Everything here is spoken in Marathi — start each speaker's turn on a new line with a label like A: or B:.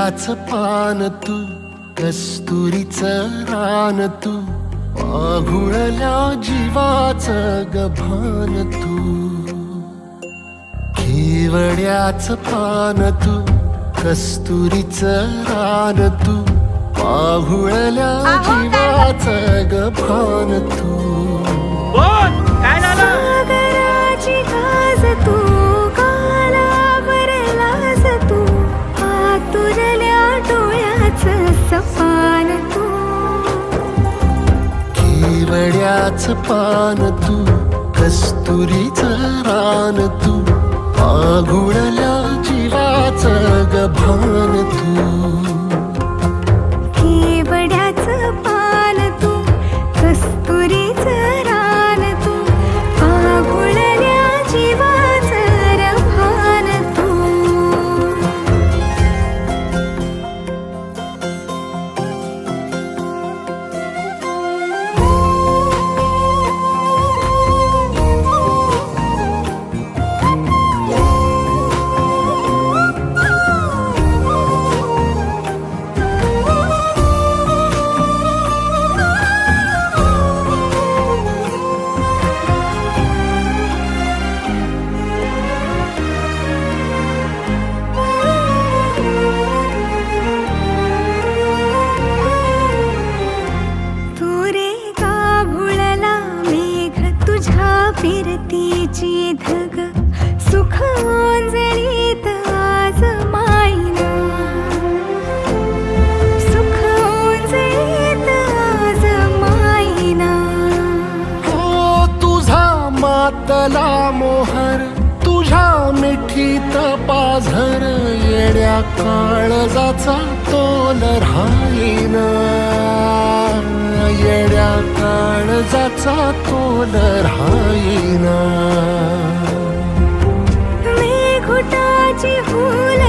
A: केवड्याच पान तू, कस्तुरीचं रान तू, आघुळल्या जीवाचं गभान तू. केवड्याच पान तू, कस्तुरीचं रान तू, आघुळल्या जीवाचं गभान तू.
B: काय झालं?
C: सागराची गाज तू, कालावरलास तू, आतुरल्या डोळ्याचं सपान तू.
A: केवड्याच पान तू, कस्तुरीचं रान तू, आघुळल्या जीवाचं गभान तू.
C: केवड्याचं पान तू, कस्तुरीचं रान तू, आघुळल्या जीवाचं रभान तू. फिरतीची धग सुख ओंजळीत आज मायना, सुख ओंजळीत आज मायना.
A: हो तुझा मातला मोहर, तुझ्या मिठीत पाझर, येड्या काळजाचा तोल राहीना, येड्या काळजाचा तोल राहीना.
C: मेघुटाची हुल